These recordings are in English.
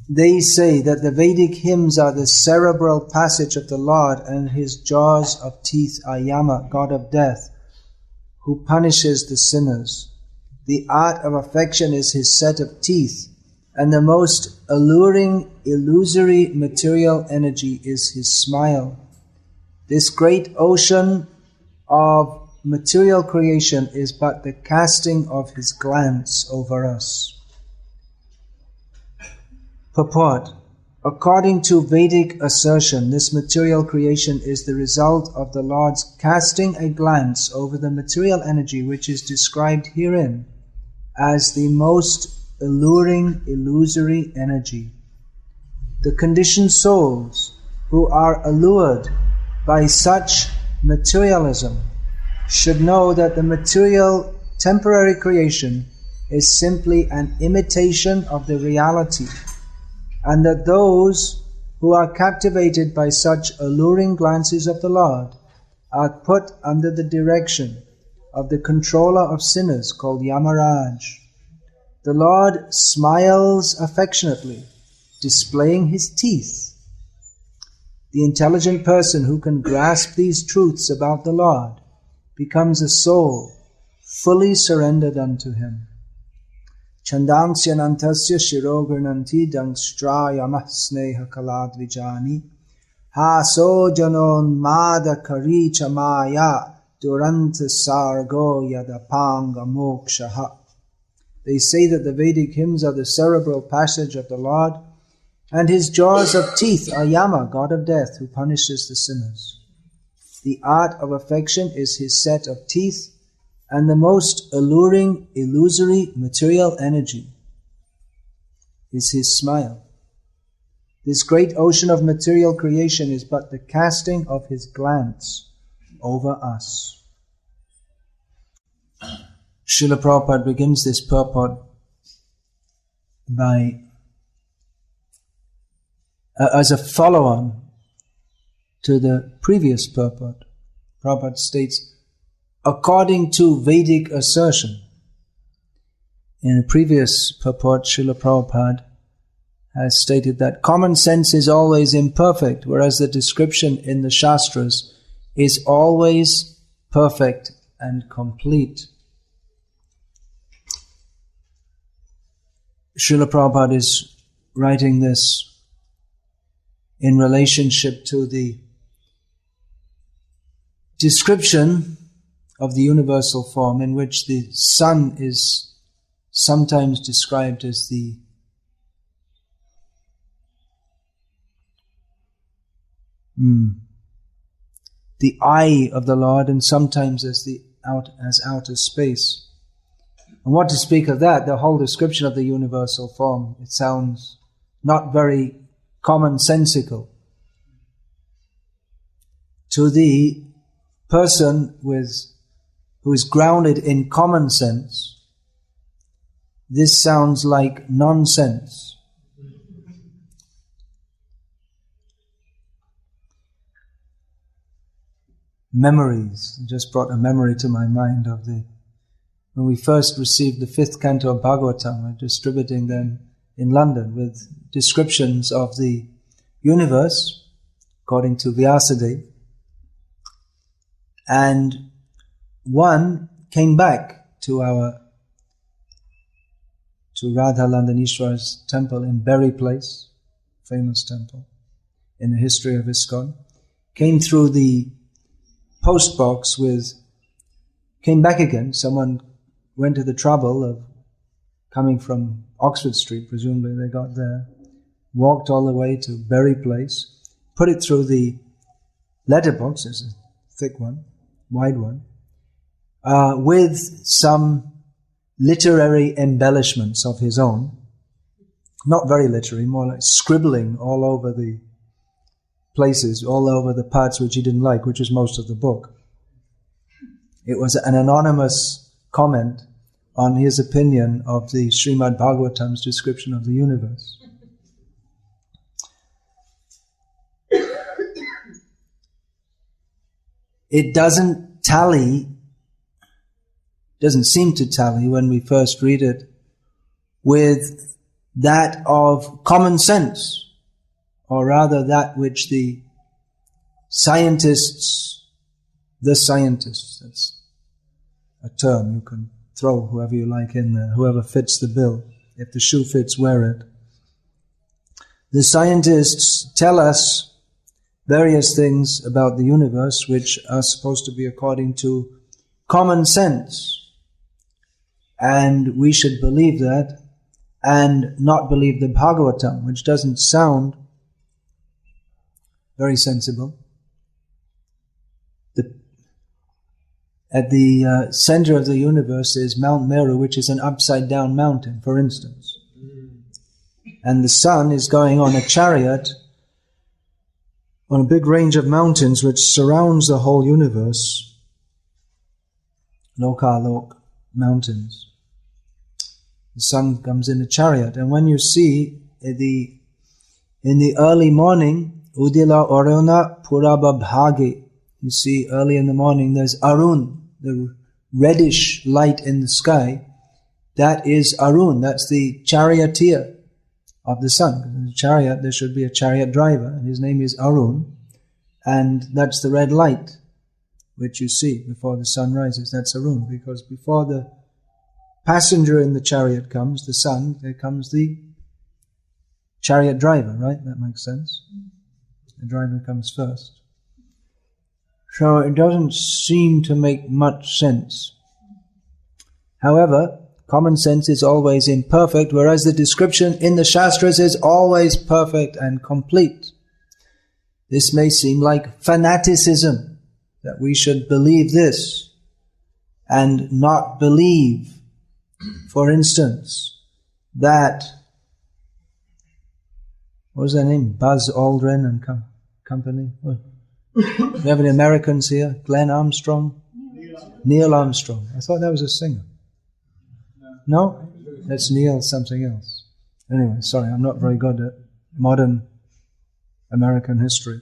They say that the Vedic hymns are the cerebral passage of the Lord, and his jaws of teeth are Yama, god of death, who punishes the sinners. The art of affection is his set of teeth, and the most alluring, illusory material energy is his smile. This great ocean of material creation is but the casting of his glance over us. Purport. According to Vedic assertion, this material creation is the result of the Lord's casting a glance over the material energy which is described herein as the most alluring, illusory energy. The conditioned souls who are allured by such materialism should know that the material temporary creation is simply an imitation of the reality, and that those who are captivated by such alluring glances of the Lord are put under the direction of the controller of sinners called Yamaraj. The Lord smiles affectionately, displaying his teeth. The intelligent person who can grasp these truths about the Lord becomes a soul fully surrendered unto him. Chandangsyanantasya shirogrananti dangstrayamah sneha kaladvijani haso janon mada karicha maya duranta sargo yadapanga mokshaha. They say that the Vedic hymns are the cerebral passage of the Lord, and his jaws of teeth are Yama, god of death, who punishes the sinners. The art of affection is his set of teeth, and the most alluring, illusory material energy is his smile. This great ocean of material creation is but the casting of his glance over us. Srila Prabhupada begins this purport by, as a follow-on to the previous purport. Prabhupada states, according to Vedic assertion. In a previous purport, Srila Prabhupada has stated that common sense is always imperfect, whereas the description in the Shastras is always perfect and complete. Srila Prabhupada is writing this in relationship to the description of the universal form, in which the sun is sometimes described as the eye of the Lord, and sometimes as outer space. And what to speak of that, the whole description of the universal form, it sounds not very commonsensical to the person who is grounded in common sense. This sounds like nonsense. Memories. Just brought a memory to my mind of when we first received the 5th canto of Bhagavatam, we're distributing them in London with descriptions of the universe according to Vyasadeva. And one came back to Radha Landanishwar's temple in Berry Place, famous temple in the history of ISKCON, came through the post box came back again. Someone went to the trouble of coming from Oxford Street, presumably they got there, walked all the way to Berry Place, put it through the letterbox, it's a thick one, wide one, with some literary embellishments of his own, not very literary, more like scribbling all over the places, all over the parts which he didn't like, which is most of the book. It was an anonymous comment on his opinion of the Srimad Bhagavatam's description of the universe. It doesn't seem to tally when we first read it with that of common sense, or rather that which the scientists, that's a term you can throw whoever you like in there, whoever fits the bill. If the shoe fits, wear it. The scientists tell us various things about the universe which are supposed to be according to common sense. And we should believe that and not believe the Bhagavatam, which doesn't sound very sensible. At the center of the universe is Mount Meru, which is an upside-down mountain, for instance. And the sun is going on a chariot on a big range of mountains which surrounds the whole universe. Lokalok mountains. The sun comes in a chariot, and when you see in the early morning, Udila Aruna Purabhabhagi, you see early in the morning there's Arun, the reddish light in the sky. That is Arun, that's the charioteer of the sun. In the chariot there should be a chariot driver, and his name is Arun, and that's the red light which you see before the sun rises. That's Arun, because before the passenger in the chariot comes, the sun, there comes the chariot driver, right? That makes sense. The driver comes first. So it doesn't seem to make much sense. However, common sense is always imperfect, whereas the description in the Shastras is always perfect and complete. This may seem like fanaticism, that we should believe this and not believe, for instance, that, what was their name? Buzz Aldrin and company? What? Do you have any Americans here? Glenn Armstrong? Neil Armstrong. I thought that was a singer. No? That's Neil something else. Anyway, sorry, I'm not very good at modern American history.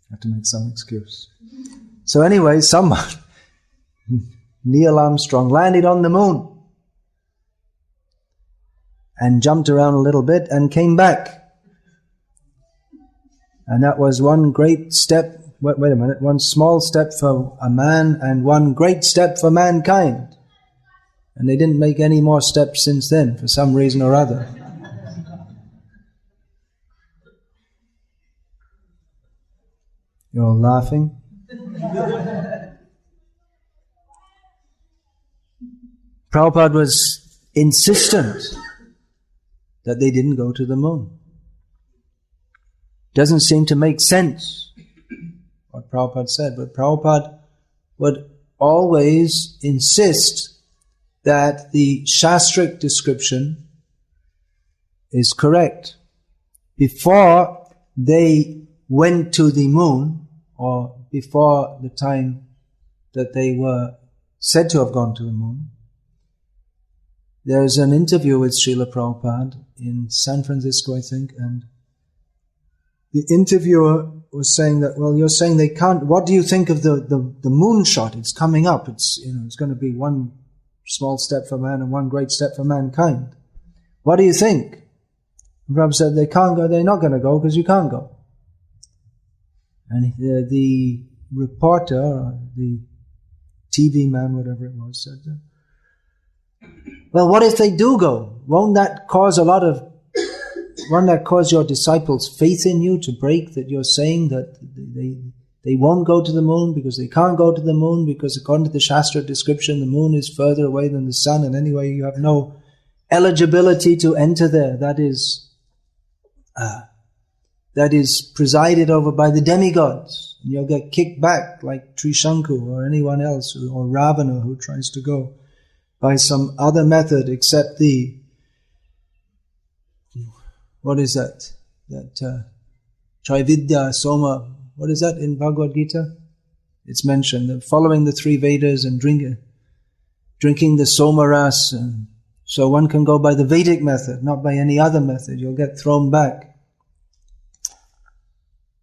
I have to make some excuse. So anyway, someone, Neil Armstrong, landed on the moon and jumped around a little bit and came back. And that was one great step, wait a minute, one small step for a man and one great step for mankind. And they didn't make any more steps since then, for some reason or other. You're all laughing? Prabhupada was insistent that they didn't go to the moon. Doesn't seem to make sense what Prabhupada said, but Prabhupada would always insist that the Shastric description is correct. Before they went to the moon, or before the time that they were said to have gone to the moon, there's an interview with Srila Prabhupada in San Francisco, I think, and the interviewer was saying that, well, you're saying they can't, what do you think of the moonshot? It's coming up. It's going to be one small step for man and one great step for mankind. What do you think? And Prabhupada said, they can't go, they're not going to go because you can't go. And the reporter, or the TV man, whatever it was, said, well, what if they do go? Won't that cause your disciples' faith in you to break, that you're saying that they won't go to the moon because they can't go to the moon, because according to the Shastra description, the moon is further away than the sun, and anyway you have no eligibility to enter there. That is presided over by the demigods. And you'll get kicked back like Trishanku or anyone else, or Ravana who tries to go by some other method except the, what is that? That Trividya, Soma, what is that in Bhagavad Gita? It's mentioned, that following the three Vedas and drinking the Soma Ras. And so one can go by the Vedic method, not by any other method. You'll get thrown back.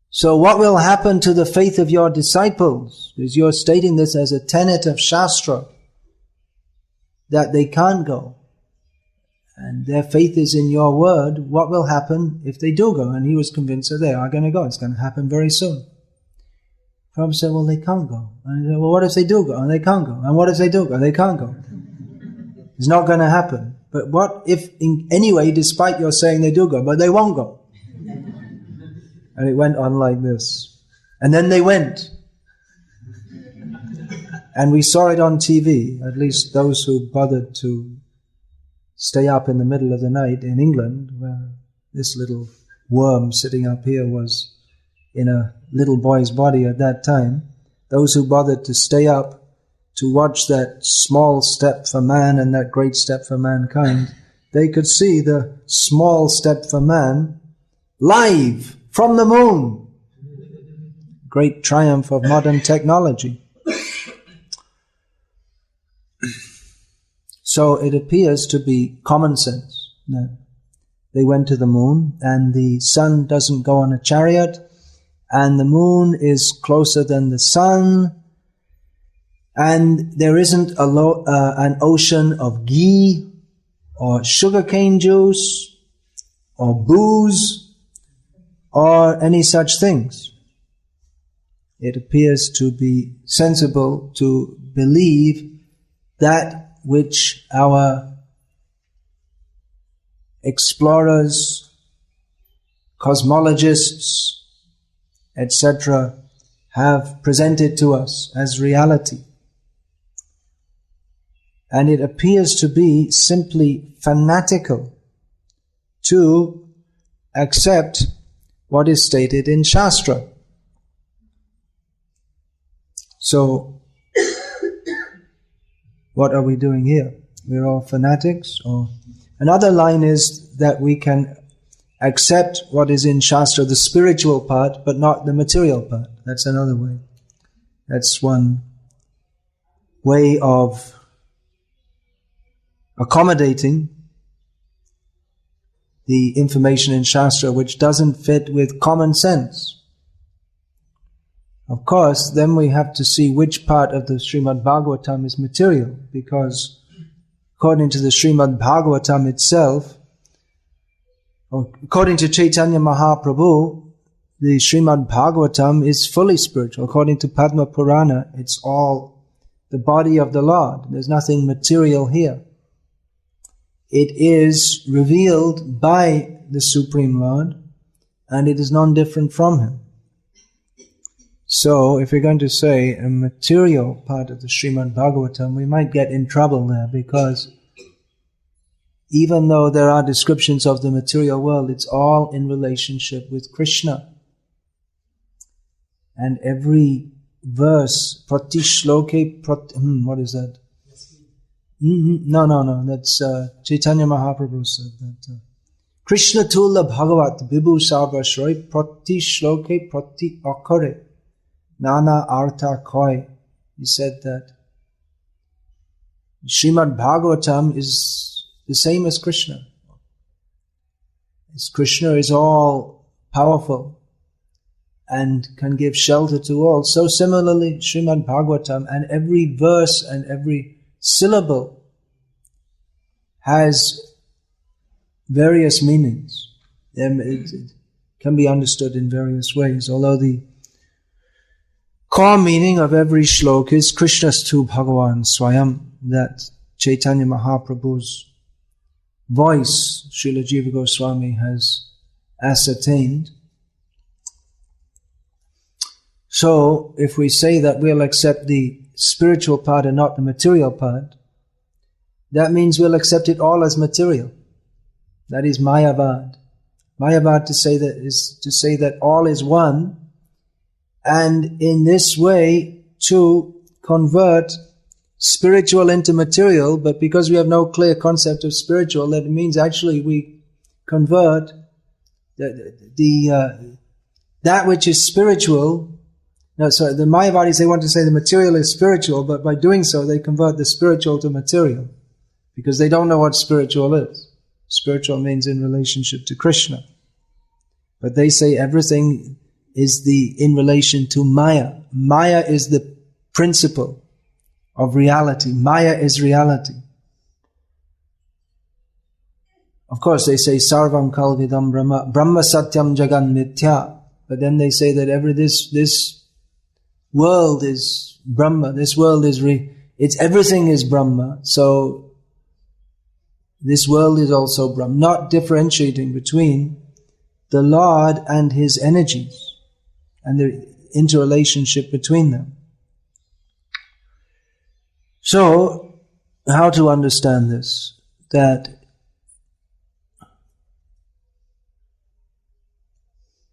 So what will happen to the faith of your disciples? Because you're stating this as a tenet of Shastra, that they can't go. and their faith is in your word, what will happen if they do go? And he was convinced that they are going to go. It's going to happen very soon. Prabhupada said, well, they can't go. And he said, well, what if they do go? And they can't go. And what if they do go? They can't go. It's not going to happen. But what if, anyway, despite your saying they do go, but they won't go? And it went on like this. And then they went. And we saw it on TV, at least those who bothered to stay up in the middle of the night in England, where this little worm sitting up here was in a little boy's body at that time. Those who bothered to stay up to watch that small step for man and that great step for mankind, they could see the small step for man live from the moon. Great triumph of modern technology. So it appears to be common sense that they went to the moon, and the sun doesn't go on a chariot, and the moon is closer than the sun, and there isn't an ocean of ghee or sugarcane juice or booze or any such things. It appears to be sensible to believe that which our explorers, cosmologists, etc. have presented to us as reality. And it appears to be simply fanatical to accept what is stated in Shastra. So, what are we doing here? We're all fanatics? Or another line is that we can accept what is in Shastra, the spiritual part, but not the material part. That's another way. That's one way of accommodating the information in Shastra which doesn't fit with common sense. Of course, then we have to see which part of the Srimad Bhagavatam is material, because according to the Srimad Bhagavatam itself, or according to Chaitanya Mahaprabhu, the Srimad Bhagavatam is fully spiritual. According to Padma Purana, it's all the body of the Lord. There's nothing material here. It is revealed by the Supreme Lord, and it is non-different from Him. So, if we're going to say a material part of the Srimad Bhagavatam, we might get in trouble there, because even though there are descriptions of the material world, it's all in relationship with Krishna. And every verse, pratishloke, what is that? No, that's Chaitanya Mahaprabhu said that. Krishna Tula Bhagavat Vibhu Sarvashroy pratishloke prati akare. Nana Artha Koi. He said that Srimad Bhagavatam is the same as Krishna. As Krishna is all powerful and can give shelter to all, so similarly Srimad Bhagavatam, and every verse and every syllable has various meanings. It can be understood in various ways, although the core meaning of every shloka is Krishnastu Bhagavan Swayam, that Chaitanya Mahaprabhu's voice, Srila Jiva Goswami has ascertained. So, if we say that we'll accept the spiritual part and not the material part, that means we'll accept it all as material. That is Mayavad. Mayavad is to say that all is one, and in this way to convert spiritual into material, but because we have no clear concept of spiritual, that means actually we convert that which is spiritual. No, sorry, the Mayavadis, they want to say the material is spiritual, but by doing so they convert the spiritual to material, because they don't know what spiritual is. Spiritual means in relationship to Krishna. But they say everything is in relation to Maya. Maya is the principle of reality. Maya is reality. Of course, they say sarvam kalvidam brahma, brahma satyam jagan mithya. But then they say that this world is Brahma. This world is it's everything is Brahma. So this world is also Brahma. Not differentiating between the Lord and His energies and the interrelationship between them. So, how to understand this? That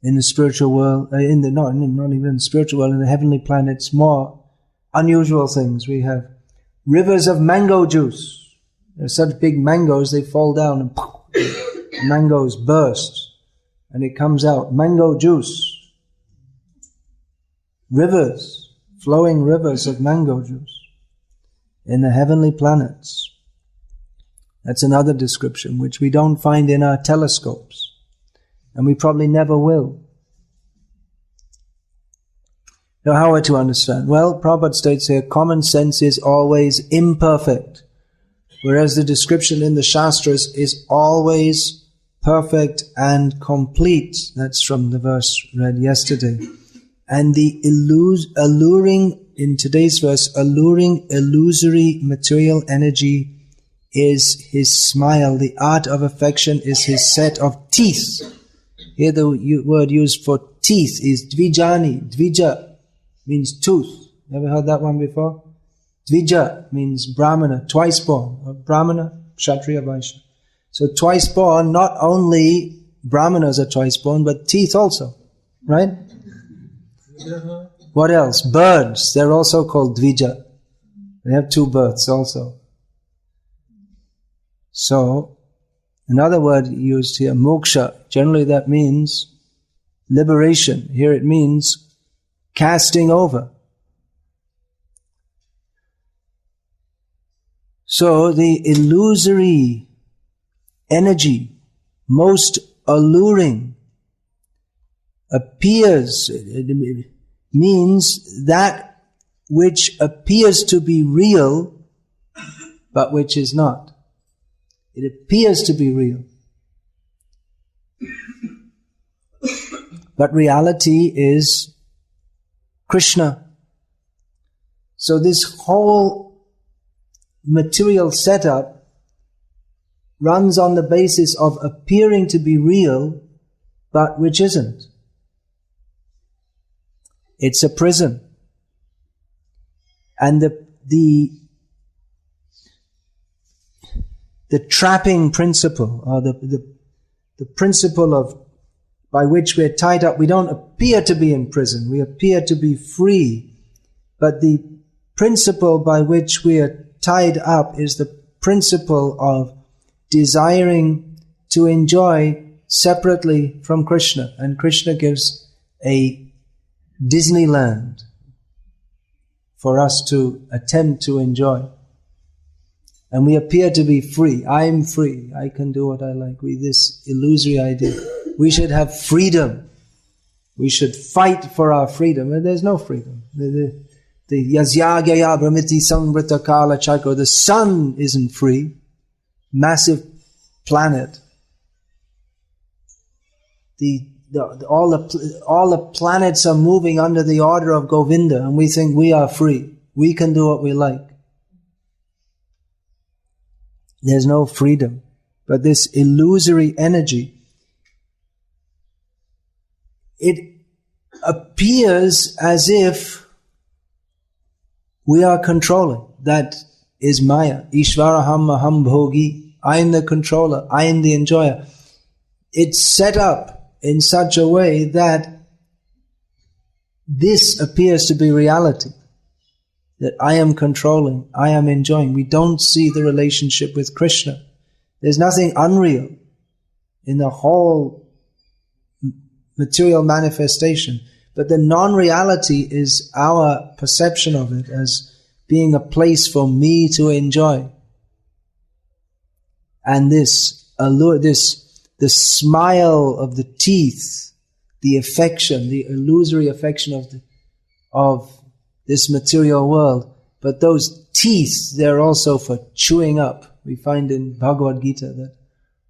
in the spiritual world, not even in the spiritual world, in the heavenly planets, more unusual things. We have rivers of mango juice. There are such big mangoes, they fall down and mangoes burst and it comes out. Mango juice. Rivers, flowing rivers of mango juice in the heavenly planets. That's another description which we don't find in our telescopes. And we probably never will. Now, how are we to understand? Well, Prabhupada states here, common sense is always imperfect, whereas the description in the Shastras is always perfect and complete. That's from the verse read yesterday. And the alluring, in today's verse, alluring illusory material energy is his smile. The art of affection is his set of teeth. Here the word used for teeth is dvijani. Dvija means tooth. Ever heard that one before? Dvija means Brahmana, twice born. Brahmana, Kshatriya, Vaishya. So twice born, not only Brahmanas are twice born, but teeth also. Right? What else? Birds, they're also called dvija. They have two births also. So, another word used here, moksha, generally that means liberation. Here it means casting over. So the illusory energy, most alluring, appears, it means that which appears to be real, but which is not. It appears to be real. But reality is Krishna. So this whole material setup runs on the basis of appearing to be real, but which isn't. It's a prison. And the trapping principle, or the principle of by which we're tied up, we don't appear to be in prison, we appear to be free. But the principle by which we are tied up is the principle of desiring to enjoy separately from Krishna. And Krishna gives a Disneyland for us to attempt to enjoy. And we appear to be free. I'm free. I can do what I like. This illusory idea. We should have freedom. We should fight for our freedom. And there's no freedom. The yasyagaya brahmiti samvrita kala chakra. The sun isn't free. Massive planet. All the planets are moving under the order of Govinda, and we think we are free. We can do what we like. There's no freedom. But this illusory energy, it appears as if we are controlling. That is Maya. Ishvaraham aham bhogi. I am the controller. I am the enjoyer. It's set up in such a way that this appears to be reality. That I am controlling, I am enjoying. We don't see the relationship with Krishna. There's nothing unreal in the whole material manifestation. But the non-reality is our perception of it as being a place for me to enjoy. And this allure, the smile of the teeth, the affection, the illusory affection of this material world. But those teeth, they're also for chewing up. We find in Bhagavad Gita that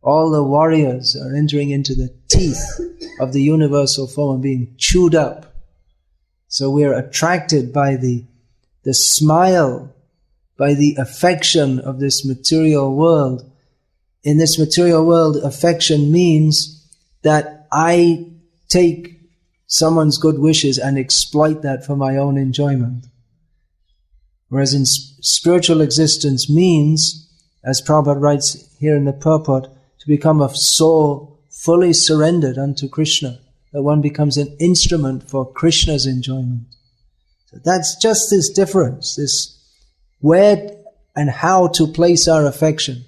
All the warriors are entering into the teeth of the universal form and being chewed up. So we're attracted by the smile, by the affection of this material world. In this material world, affection means that I take someone's good wishes and exploit that for my own enjoyment. Whereas in spiritual existence means, as Prabhupada writes here in the purport, to become a soul fully surrendered unto Krishna, that one becomes an instrument for Krishna's enjoyment. So that's just this difference, this where and how to place our affection.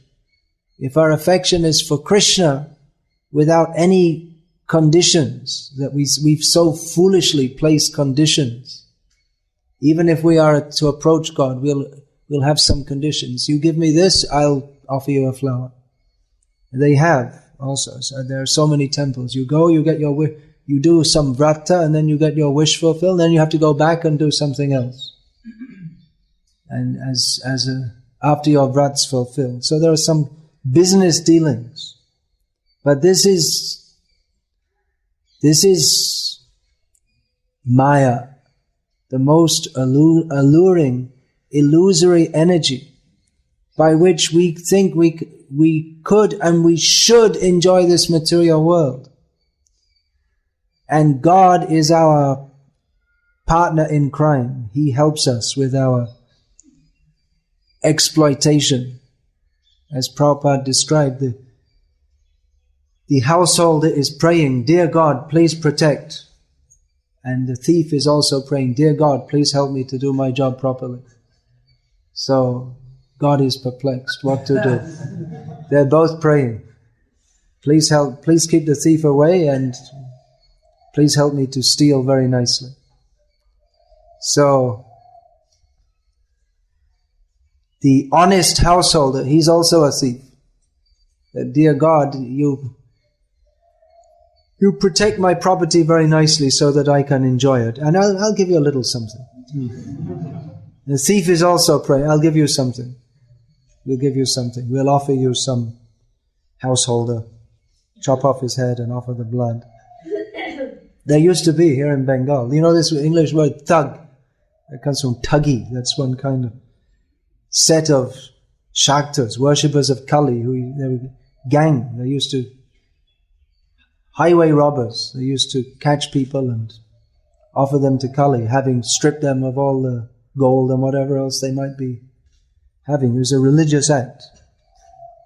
If our affection is for Krishna without any conditions, that we've so foolishly placed conditions. Even if we are to approach God, we'll have some conditions. You give me this, I'll offer you a flower. They have also. So there are so many temples. You go, you get your wish, you do some vrata, and then you get your wish fulfilled. Then you have to go back and do something else. And after your vrat's fulfilled. So there are some business dealings. But this is Maya, the most alluring, illusory energy by which we think we could and we should enjoy this material world. And God is our partner in crime. He helps us with our exploitation. As Prabhupada described, the householder is praying, "Dear God, please protect." And the thief is also praying, "Dear God, please help me to do my job properly." So God is perplexed what to do. They're both praying, "Please help, please keep the thief away, and please help me to steal very nicely." So the honest householder, he's also a thief. That, "Dear God, you protect my property very nicely so that I can enjoy it. And I'll give you a little something." The thief is also praying, "I'll give you something. We'll give you something. We'll offer you some householder. Chop off his head and offer the blood." There used to be here in Bengal. You know this English word thug? It comes from thuggy. That's one kind of set of Shaktas, worshippers of Kali, they were gang. They used to highway robbers. They used to catch people and offer them to Kali, having stripped them of all the gold and whatever else they might be having. It was a religious act.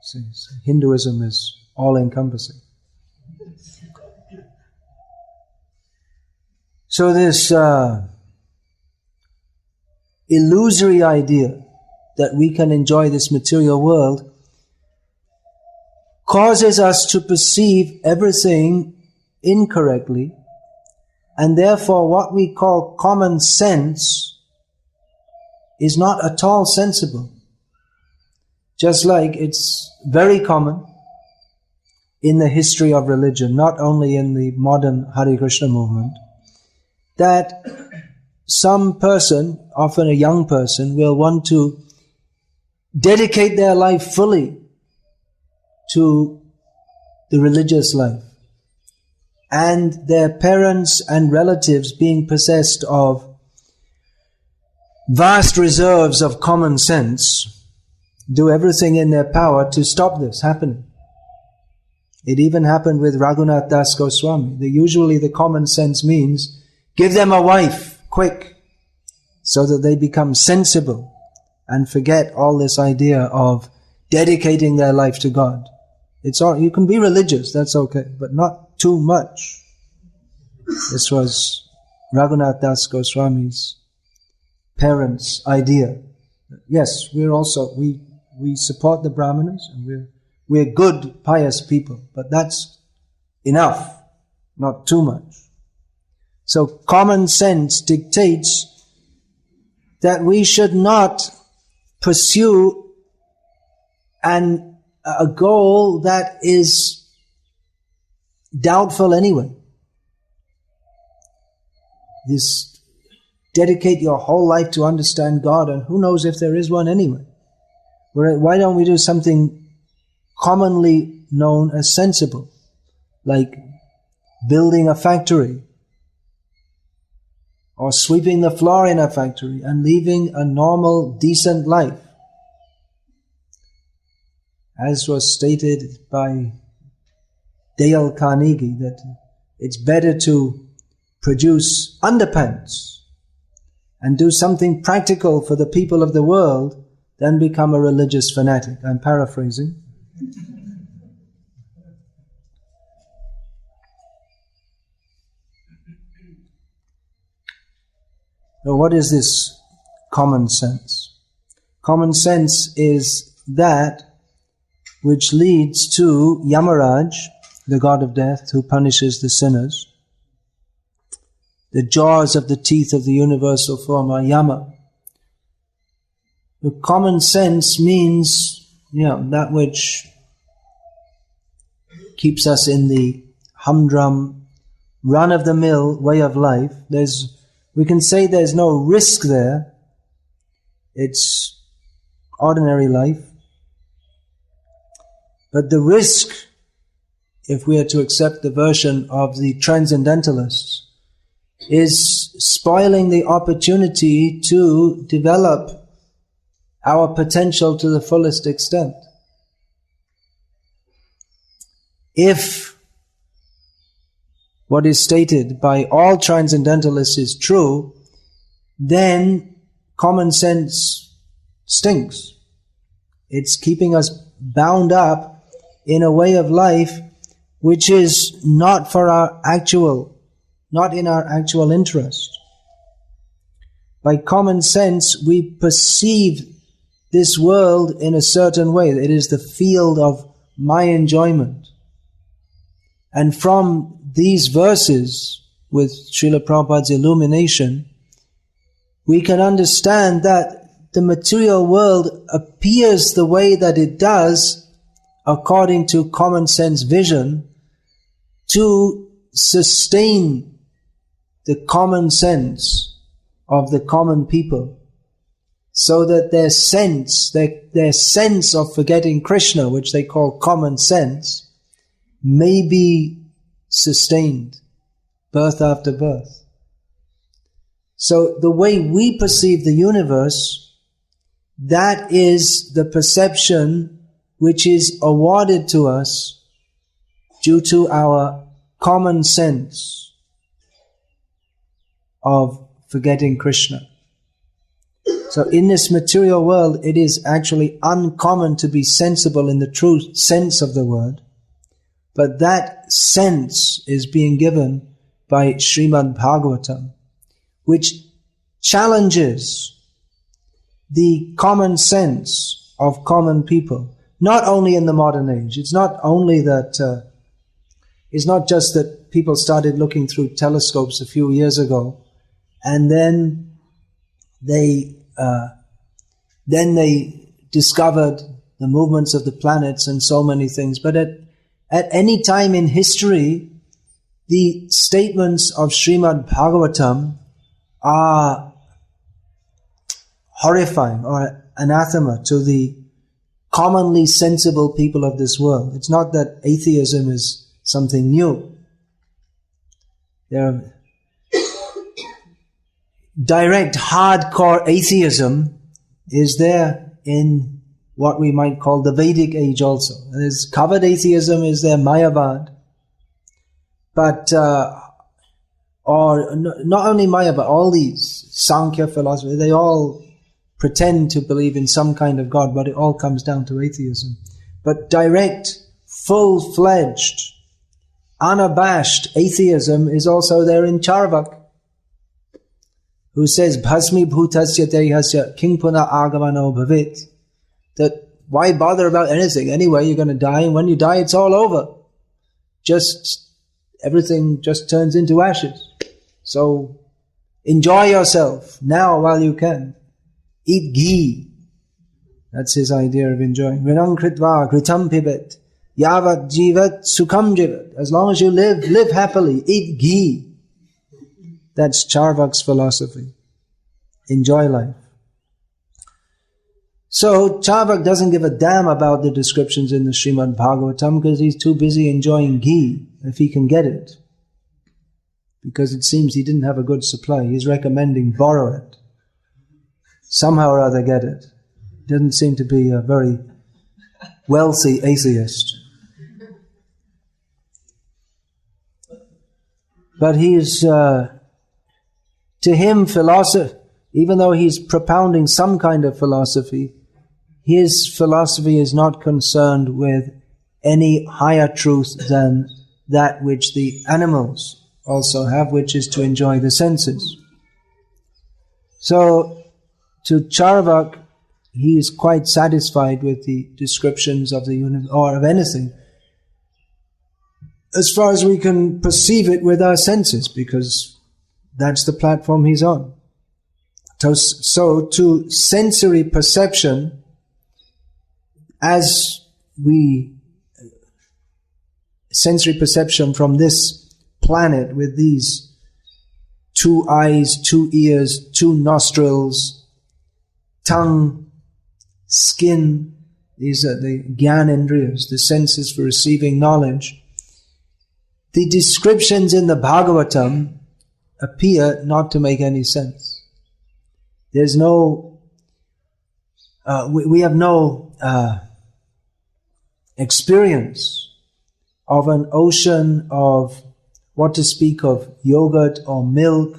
So Hinduism is all-encompassing. So this illusory idea that we can enjoy this material world causes us to perceive everything incorrectly, and therefore what we call common sense is not at all sensible. Just like it's very common in the history of religion, not only in the modern Hare Krishna movement, that some person, often a young person, will want to dedicate their life fully to the religious life. And their parents and relatives, being possessed of vast reserves of common sense, do everything in their power to stop this happening. It even happened with Raghunath Das Goswami. Usually the common sense means, give them a wife, quick, so that they become sensible and forget all this idea of dedicating their life to God. It's all, you can be religious, that's okay, but not too much. This was Raghunath Das Goswami's parents' idea. Yes, we support the Brahmanas, and we're good, pious people, but that's enough, not too much. So common sense dictates that we should not pursue a goal that is doubtful anyway. This dedicate your whole life to understand God, and who knows if there is one anyway. Why don't we do something commonly known as sensible, like building a factory or sweeping the floor in a factory and living a normal, decent life. As was stated by Dale Carnegie, that it's better to produce underpants and do something practical for the people of the world than become a religious fanatic. I'm paraphrasing. So what is this common sense? Common sense is that which leads to Yamaraj, the god of death, who punishes the sinners. The jaws of the teeth of the universal form are Yama. The common sense means, that which keeps us in the humdrum, run-of-the-mill way of life. We can say there's no risk there. It's ordinary life. But the risk, if we are to accept the version of the transcendentalists, is spoiling the opportunity to develop our potential to the fullest extent. If what is stated by all transcendentalists is true, then common sense stinks. It's keeping us bound up in a way of life which is not in our actual interest. By common sense, we perceive this world in a certain way. It is the field of my enjoyment. And from these verses, with Srila Prabhupada's illumination, we can understand that the material world appears the way that it does according to common sense vision to sustain the common sense of the common people, so that their sense of forgetting Krishna, which they call common sense, may be sustained birth after birth. So the way we perceive the universe, that is the perception which is awarded to us due to our common sense of forgetting Krishna. So in this material world, it is actually uncommon to be sensible in the true sense of the word. But that sense is being given by Srimad Bhagavatam, which challenges the common sense of common people, not only in the modern age. It's not only that, it's not just that people started looking through telescopes a few years ago, and then they discovered the movements of the planets and so many things. But at any time in history, the statements of Srimad Bhagavatam are horrifying or anathema to the commonly sensible people of this world. It's not that atheism is something new. Direct, hardcore atheism is there in what we might call the Vedic age also. There's covered atheism is there, Mayavad. But, or not only Mayavad, all these Sankhya philosophy, they all pretend to believe in some kind of God, but it all comes down to atheism. But direct, full-fledged, unabashed atheism is also there in Charvak, who says, Bhasmi bhutasya dehasya king puna agamano bhavit. That why bother about anything? Anyway, you're going to die, and when you die, it's all over. Everything just turns into ashes. So, enjoy yourself now while you can. Eat ghee. That's his idea of enjoying. Rinam kritva kritam pibet. Yavat jivat sukham jivat. As long as you live happily. Eat ghee. That's Charvak's philosophy. Enjoy life. So Charvak doesn't give a damn about the descriptions in the Srimad Bhagavatam because he's too busy enjoying ghee, if he can get it. Because it seems he didn't have a good supply. He's recommending borrow it. Somehow or other get it. Doesn't seem to be a very wealthy atheist. But he's, to him, philosophy, even though he's propounding some kind of philosophy, his philosophy is not concerned with any higher truth than that which the animals also have, which is to enjoy the senses. So, to Charvak, he is quite satisfied with the descriptions of the universe, or of anything, as far as we can perceive it with our senses, because that's the platform he's on. So to sensory perception, sensory perception from this planet with these 2 eyes, 2 ears, 2 nostrils, tongue, skin, these are the Gyanendriyas, the senses for receiving knowledge. The descriptions in the Bhagavatam appear not to make any sense. There's no, we have no experience of an ocean of, what to speak of, yogurt or milk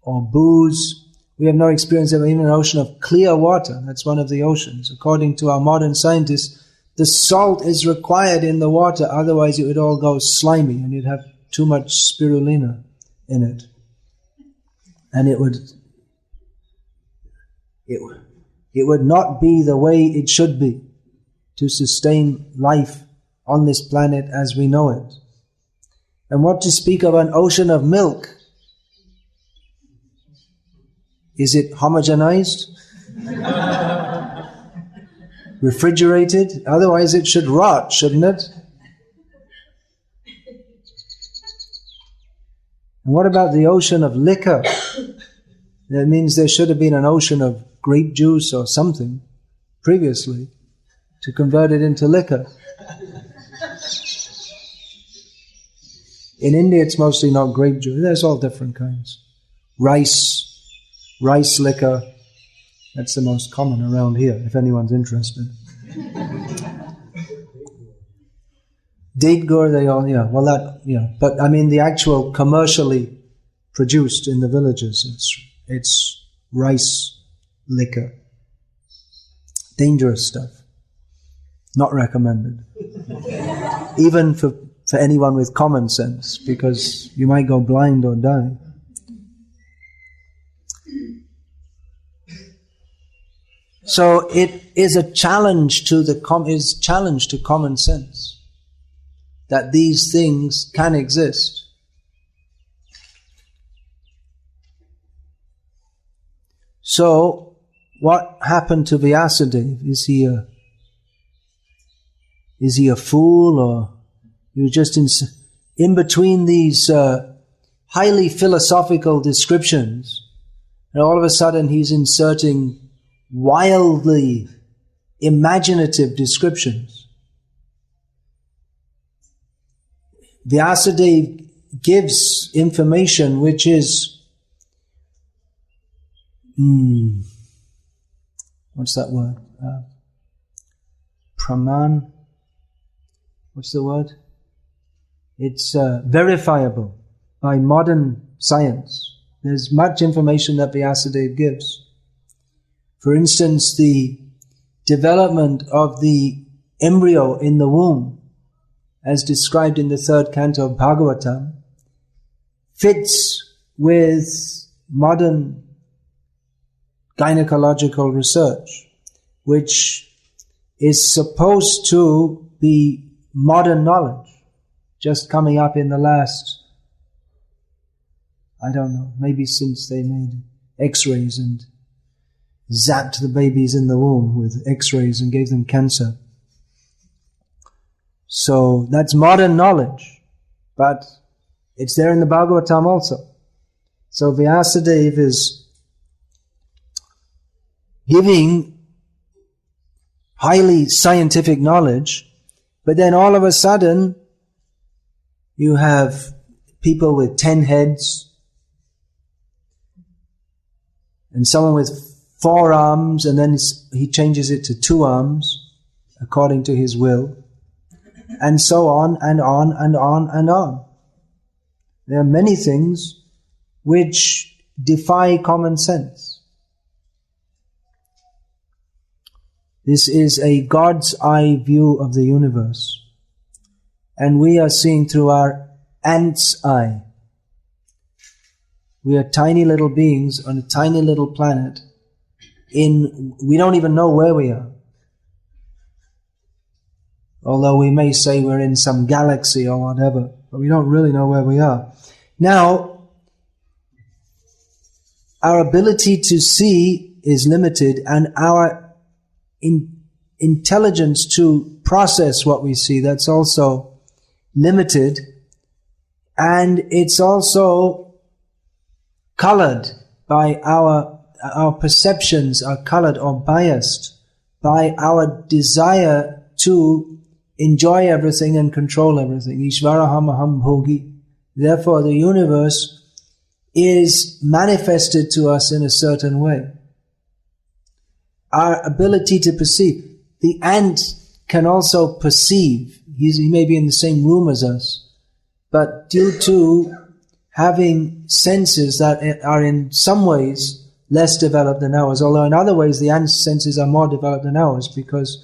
or booze. We have no experience of even an ocean of clear water. That's one of the oceans. According to our modern scientists, the salt is required in the water, otherwise it would all go slimy and you'd have too much spirulina in it. And it would not be the way it should be to sustain life on this planet as we know it. And what to speak of an ocean of milk? Is it homogenized? Refrigerated? Otherwise it should rot, shouldn't it? And what about the ocean of liquor? That means there should have been an ocean of grape juice or something previously to convert it into liquor. In India it's mostly not grape juice, there's all different kinds. Rice liquor, that's the most common around here, if anyone's interested. Date gur, they all, but I mean the actual commercially produced in the villages, it's rice liquor. Dangerous stuff. Not recommended. Even for anyone with common sense, because you might go blind or die. So it is a challenge to common sense that these things can exist. So what happened to Vyasadeva? Is he a fool, or he was just in between these highly philosophical descriptions, and all of a sudden he's inserting wildly imaginative descriptions. Vyasadeva gives information which is, what's that word? Praman? What's the word? It's verifiable by modern science. There's much information that Vyasadeva gives. For instance, the development of the embryo in the womb, as described in the 3rd canto of Bhagavatam, fits with modern gynecological research, which is supposed to be modern knowledge, just coming up in the last, I don't know, maybe since they made X-rays and zapped the babies in the womb with X-rays and gave them cancer. So that's modern knowledge, but it's there in the Bhagavatam also. So Vyasadeva is giving highly scientific knowledge, but then all of a sudden you have people with 10 heads and someone with 4 arms, and then he changes it to 2 arms according to his will, and so on and on and on and on. There are many things which defy common sense. This is a God's eye view of the universe, and we are seeing through our ant's eye. We are tiny little beings on a tiny little planet. We don't even know where we are. Although we may say we're in some galaxy or whatever, but we don't really know where we are. Now, our ability to see is limited, and our intelligence to process what we see, that's also limited, and it's also colored by our perceptions are colored or biased by our desire to enjoy everything and control everything. Ishvaraham aham bhogi. Therefore, the universe is manifested to us in a certain way. Our ability to perceive. The ant can also perceive. He may be in the same room as us, but due to having senses that are in some ways less developed than ours, although in other ways the ant's senses are more developed than ours, because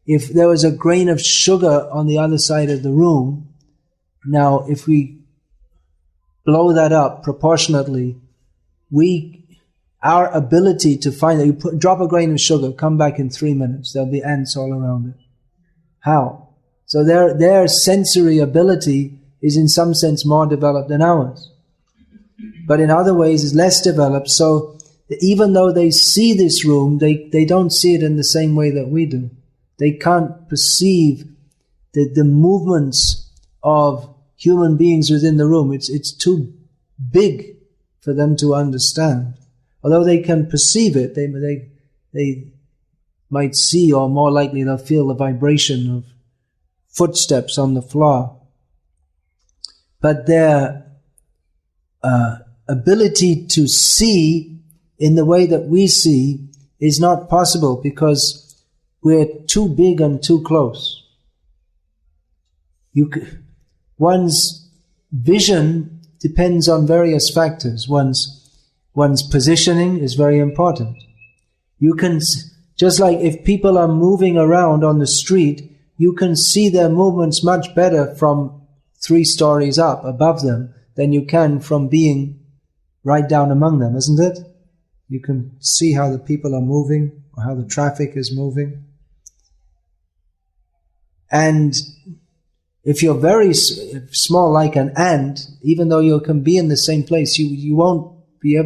if there was a grain of sugar on the other side of the room, now if we blow that up proportionately, our ability to find it, drop a grain of sugar, come back in 3 minutes, there'll be ants all around it. How? So their sensory ability is in some sense more developed than ours, but in other ways is less developed. So even though they see this room, they don't see it in the same way that we do. They can't perceive the movements of human beings within the room. It's too big for them to understand. Although they can perceive it, they might see, or more likely they'll feel the vibration of footsteps on the floor. But their ability to see in the way that we see is not possible, because we're too big and too close. One's vision depends on various factors. One's positioning is very important. You can, just like if people are moving around on the street, you can see their movements much better from 3 stories up above them than you can from being right down among them, isn't it? You can see how the people are moving, or how the traffic is moving. And if you're very small like an ant, even though you can be in the same place, you won't be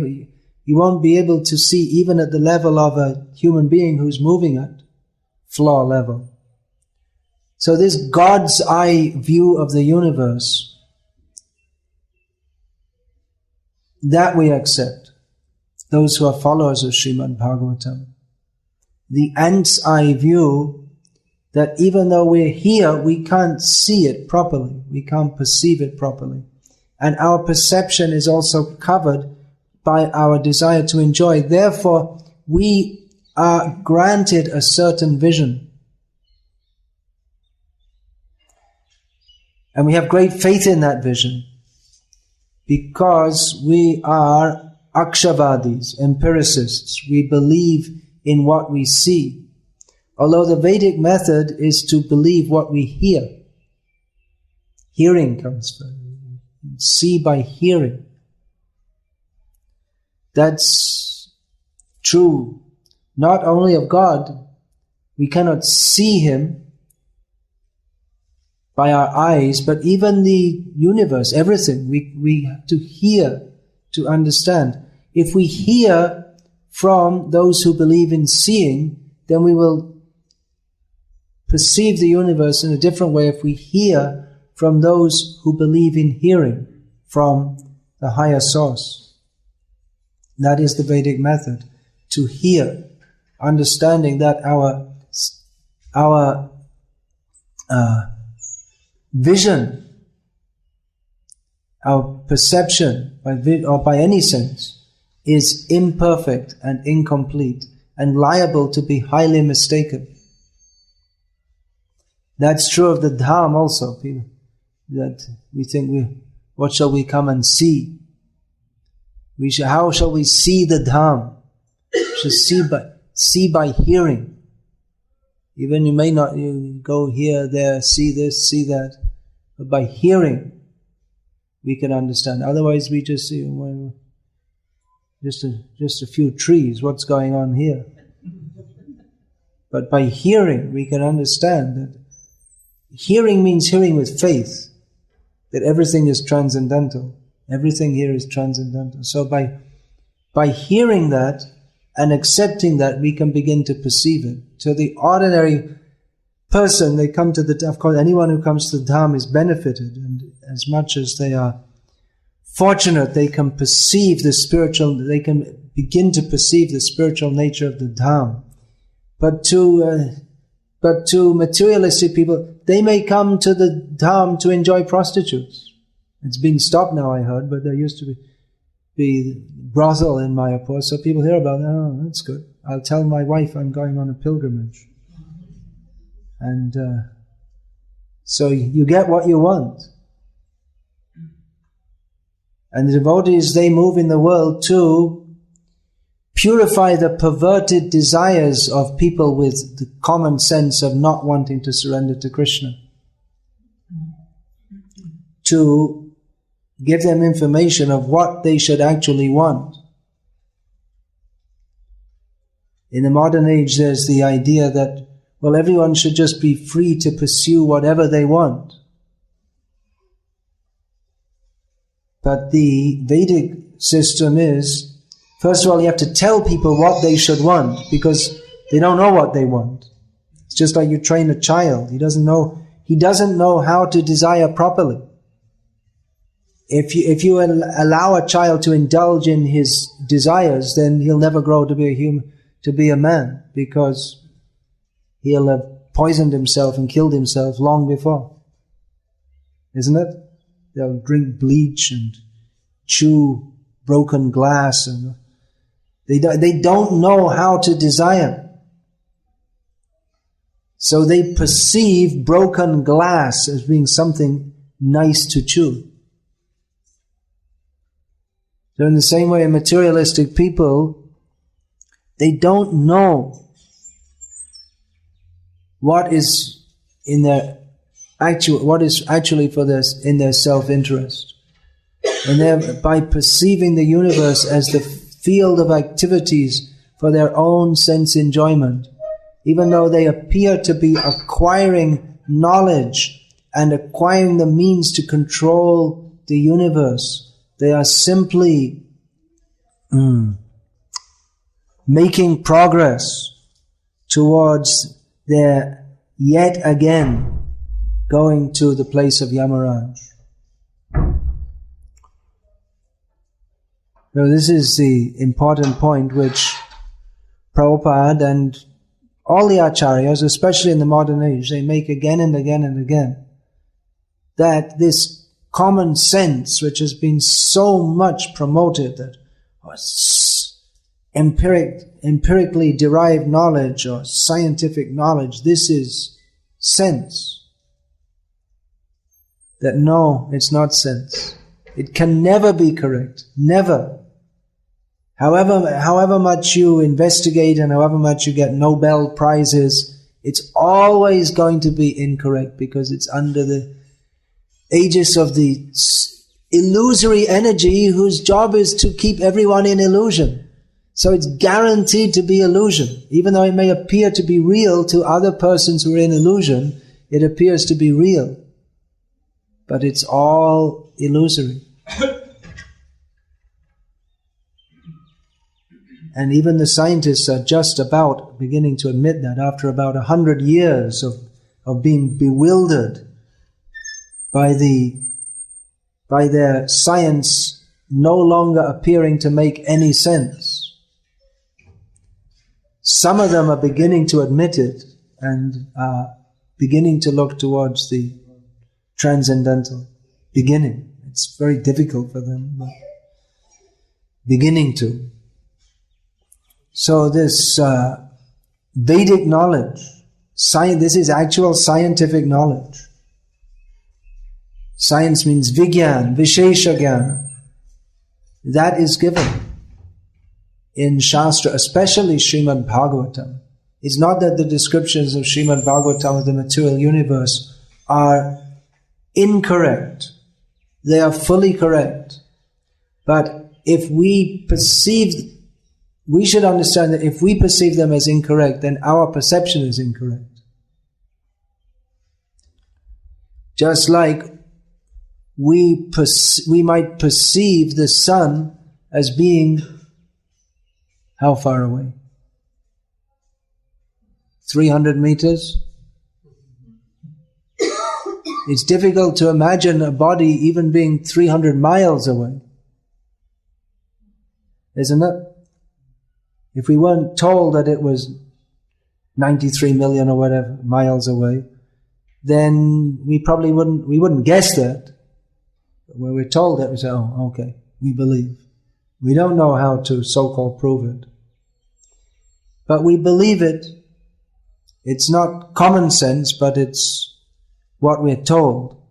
able to see even at the level of a human being who's moving at floor level. So this God's eye view of the universe, that we accept, those who are followers of Srimad Bhagavatam. The ant's eye view, that even though we're here, we can't see it properly, we can't perceive it properly. And our perception is also covered by our desire to enjoy. Therefore, we are granted a certain vision. And we have great faith in that vision, because we are Akshavadis, empiricists. We believe in what we see. Although the Vedic method is to believe what we hear. Hearing comes first. See by hearing. That's true not only of God. We cannot see Him by our eyes, but even the universe, everything, we have to hear to understand. If we hear from those who believe in seeing, then we will perceive the universe in a different way if we hear from those who believe in hearing from the higher source. That is the Vedic method, to hear, understanding that our our vision, our perception or by any sense is imperfect and incomplete and liable to be highly mistaken. That's true of the Dham also, people, that we think what shall we come and see? How shall we see the Dham? We should see by hearing. Even you may not go here, there, see this, see that, but by hearing we can understand. Otherwise we just see just a few trees, what's going on here? But by hearing we can understand that hearing means hearing with faith, that everything is transcendental. Everything here is transcendental. So by hearing that and accepting that, we can begin to perceive it. To the ordinary person, they come to of course anyone who comes to the Dham is benefited, and as much as they are fortunate, they can perceive they can begin to perceive the spiritual nature of the Dham. But to materialistic people, they may come to the Dham to enjoy prostitutes. It's been stopped now, I heard, but there used to be brothel in Mayapur, so people hear about it. Oh, that's good. I'll tell my wife I'm going on a pilgrimage. And so you get what you want. And the devotees, they move in the world to purify the perverted desires of people with the common sense of not wanting to surrender to Krishna. To give them information of what they should actually want. In the modern age, there's the idea that, well, everyone should just be free to pursue whatever they want. But the Vedic system is, first of all, you have to tell people what they should want, because they don't know what they want. It's just like you train a child. He doesn't know how to desire properly. If you allow a child to indulge in his desires, then he'll never grow to be a human, to be a man, because he'll have poisoned himself and killed himself long before. Isn't it? They'll drink bleach and chew broken glass, and they don't know how to desire. So they perceive broken glass as being something nice to chew. So in the same way, materialistic people, they don't know what is in their what is actually in their self-interest. And by perceiving the universe as the field of activities for their own sense enjoyment, even though they appear to be acquiring knowledge and acquiring the means to control the universe, they are simply making progress towards their yet again going to the place of Yamaraj. So this is the important point which Prabhupada and all the acharyas, especially in the modern age, they make again and again and again, that this common sense, which has been so much promoted, that empirically derived knowledge or scientific knowledge, this is sense. That no, it's not sense. It can never be correct. Never. However much you investigate and however much you get Nobel prizes, it's always going to be incorrect, because it's under the aegis of the illusory energy whose job is to keep everyone in illusion. So it's guaranteed to be illusion. Even though it may appear to be real to other persons who are in illusion, it appears to be real. But it's all illusory. And even the scientists are just about beginning to admit that after about 100 years of being bewildered by their science no longer appearing to make any sense. Some of them are beginning to admit it, and are beginning to look towards the transcendental. Beginning. It's very difficult for them, but beginning to. So this Vedic knowledge, this is actual scientific knowledge. Science means Vigyan, Vishesha Jnana. That is given in Shastra, especially Srimad Bhagavatam. It's not that the descriptions of Srimad Bhagavatam of the material universe are incorrect. They are fully correct. But if we should understand that if we perceive them as incorrect, then our perception is incorrect. Just like we might perceive the sun as being how far away? 300 meters? It's difficult to imagine a body even being 300 miles away. Isn't it? If we weren't told that it was 93 million or whatever miles away, then we probably wouldn't guess that. But when we're told that, we say, oh, okay, we believe. We don't know how to so-called prove it. But we believe it. It's not common sense, but it's what we're told.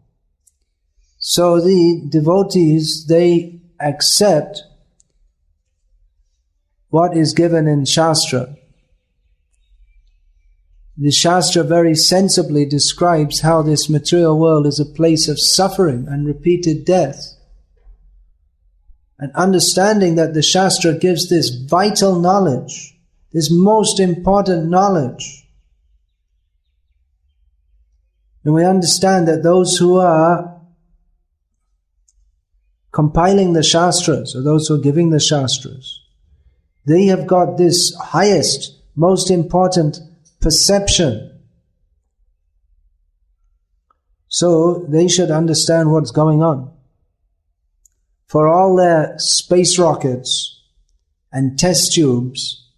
So the devotees, they accept what is given in Shastra. The Shastra very sensibly describes how this material world is a place of suffering and repeated death. And understanding that the Shastra gives this vital knowledge, this most important knowledge, and we understand that those who are compiling the Shastras, or those who are giving the Shastras, they have got this highest, most important perception. So they should understand what's going on. For all their space rockets and test tubes,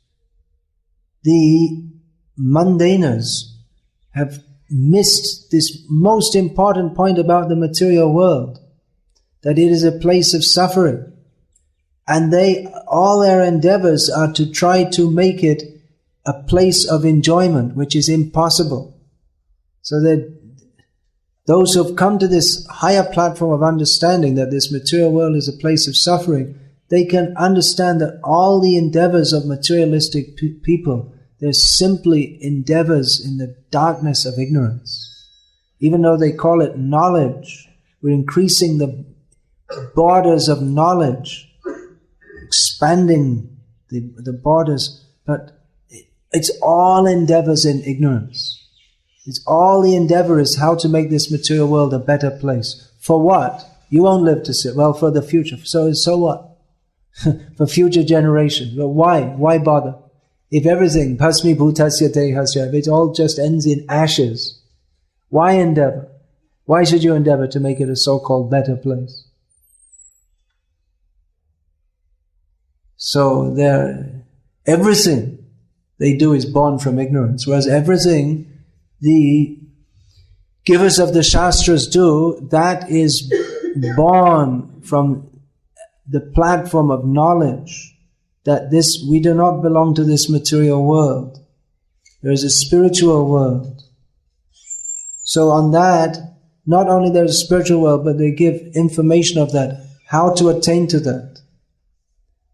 the mundaners have missed this most important point about the material world, that it is a place of suffering. And all their endeavors are to try to make it a place of enjoyment, which is impossible. So that those who have come to this higher platform of understanding that this material world is a place of suffering, they can understand that all the endeavors of materialistic people, they're simply endeavors in the darkness of ignorance. Even though they call it knowledge, we're increasing the borders of knowledge, expanding the borders, but it's all endeavors in ignorance. It's all the endeavor is how to make this material world a better place. For what? You won't live to see it. Well, for the future. So what? For future generations. But why? Why bother? If everything, bhasmi bhutasya dehasya, if it all just ends in ashes, why endeavor? Why should you endeavor to make it a so-called better place? So everything they do is born from ignorance, whereas everything the givers of the Shastras do, that is born from the platform of knowledge, that we do not belong to this material world. There is a spiritual world. So on that, not only there is a spiritual world, but they give information of that, how to attain to that.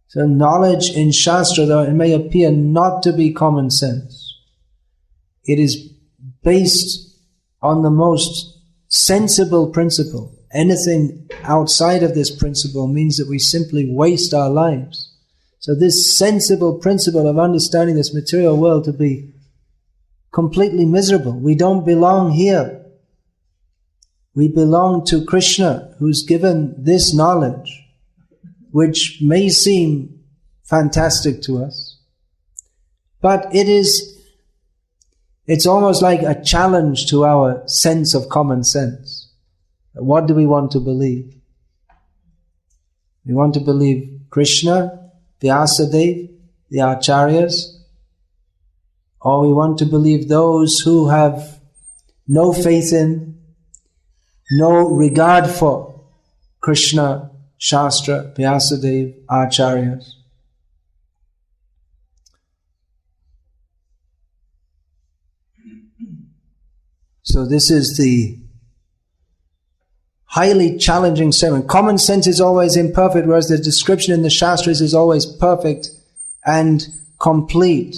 So knowledge in Shastra, though it may appear not to be common sense, it is based on the most sensible principle. Anything outside of this principle means that we simply waste our lives. So this sensible principle of understanding this material world to be completely miserable. We don't belong here. We belong to Krishna, who's given this knowledge, which may seem fantastic to us, but it's almost like a challenge to our sense of common sense. What do we want to believe? We want to believe Krishna, Vyasadeva, the Acharyas, or we want to believe those who have no faith in, no regard for Krishna, Shastra, Vyasadeva, Acharyas. So this is the highly challenging statement. Common sense is always imperfect, whereas the description in the Shastras is always perfect and complete.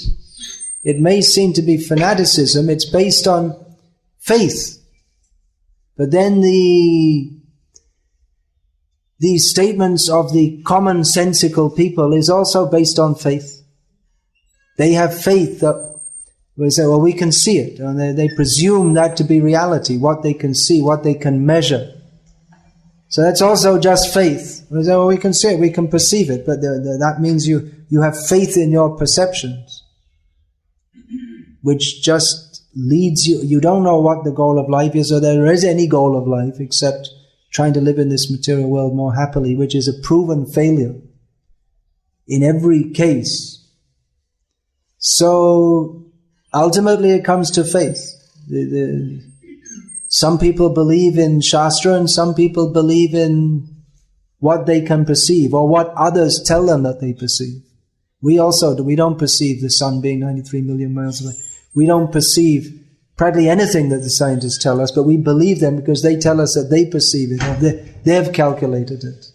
It may seem to be fanaticism, it's based on faith. But then these statements of the commonsensical people is also based on faith. They have faith that we say, well, we can see it. And they presume that to be reality, what they can see, what they can measure. So that's also just faith. We say, well, we can see it, we can perceive it, but that means you have faith in your perceptions, which just leads you. You don't know what the goal of life is, or there is any goal of life except trying to live in this material world more happily, which is a proven failure in every case. So ultimately it comes to faith. Some people believe in Shastra and some people believe in what they can perceive or what others tell them that they perceive. We don't perceive the sun being 93 million miles away. We don't perceive practically anything that the scientists tell us, but we believe them because they tell us that they perceive it or they've calculated it.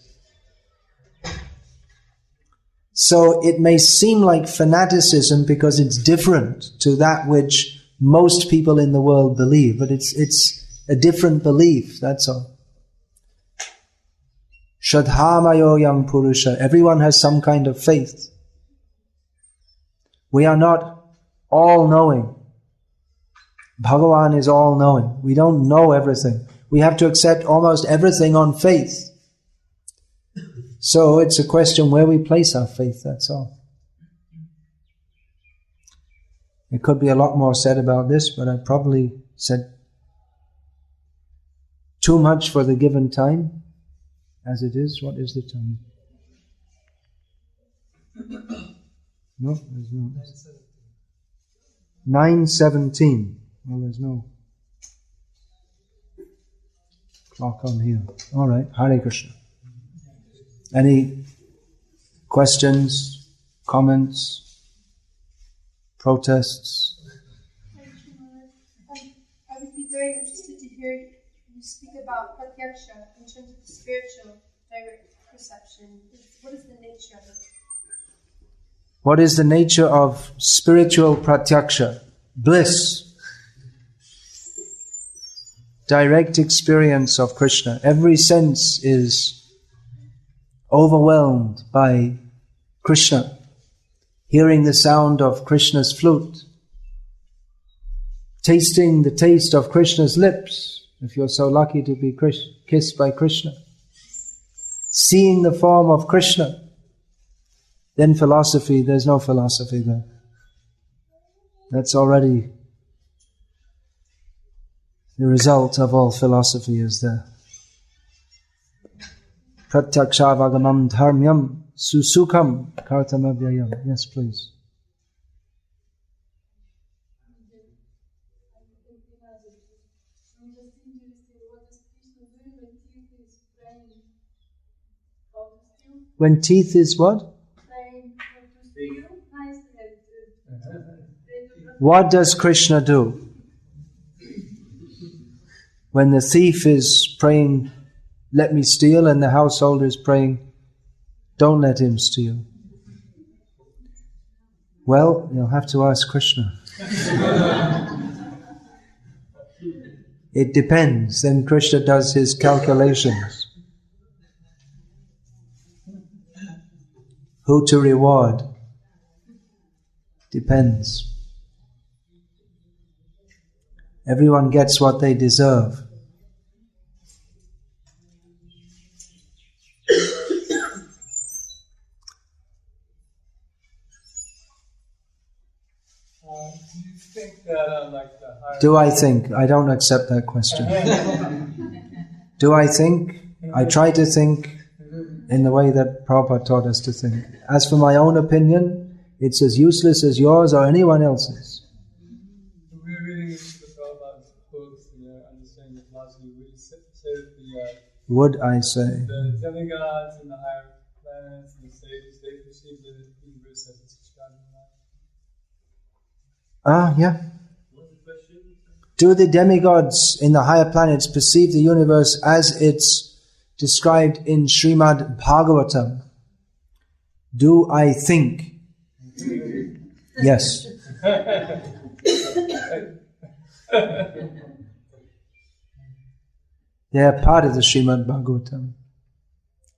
So it may seem like fanaticism because it's different to that which most people in the world believe, but it's a different belief, that's all. Shraddhamayo yang purusha. Everyone has some kind of faith. We are not all-knowing. Bhagavan is all-knowing. We don't know everything. We have to accept almost everything on faith. So it's a question where we place our faith, that's all. There could be a lot more said about this, but I probably said too much for the given time, as it is. What is the time? No, there's no. 9:17. Well, there's no clock on here. All right, Hare Krishna. Any questions, comments, protests? I would be very interested to hear you speak about pratyaksha in terms of the spiritual direct perception. What is the nature of it? What is the nature of spiritual pratyaksha? Bliss. Direct experience of Krishna. Every sense is overwhelmed by Krishna. Hearing the sound of Krishna's flute. Tasting the taste of Krishna's lips, if you're so lucky to be kissed by Krishna. Seeing the form of Krishna. Then philosophy, there's no philosophy there. That's already the result of all philosophy is there. Pratyaksha-vagamam dharmyam susukham kartamavyayam. Yes, please. When teeth is what? What does Krishna do? When the thief is praying, let me steal, and the householder is praying, don't let him steal. Well, you'll have to ask Krishna. It depends. Then Krishna does his calculations. Who to reward? Depends. Everyone gets what they deserve. Do I think? I don't accept that question. Do I think? I try to think in the way that Prabhupada taught us to think. As for my own opinion, it's as useless as yours or anyone else's. would I say. The demigods and the higher planets and the sages, they perceive the universe as it's described in that. Yeah. Do the demigods in the higher planets perceive the universe as it's described in Srimad Bhagavatam? Do I think? Yes. They are part of the Srimad Bhagavatam.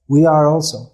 We are also.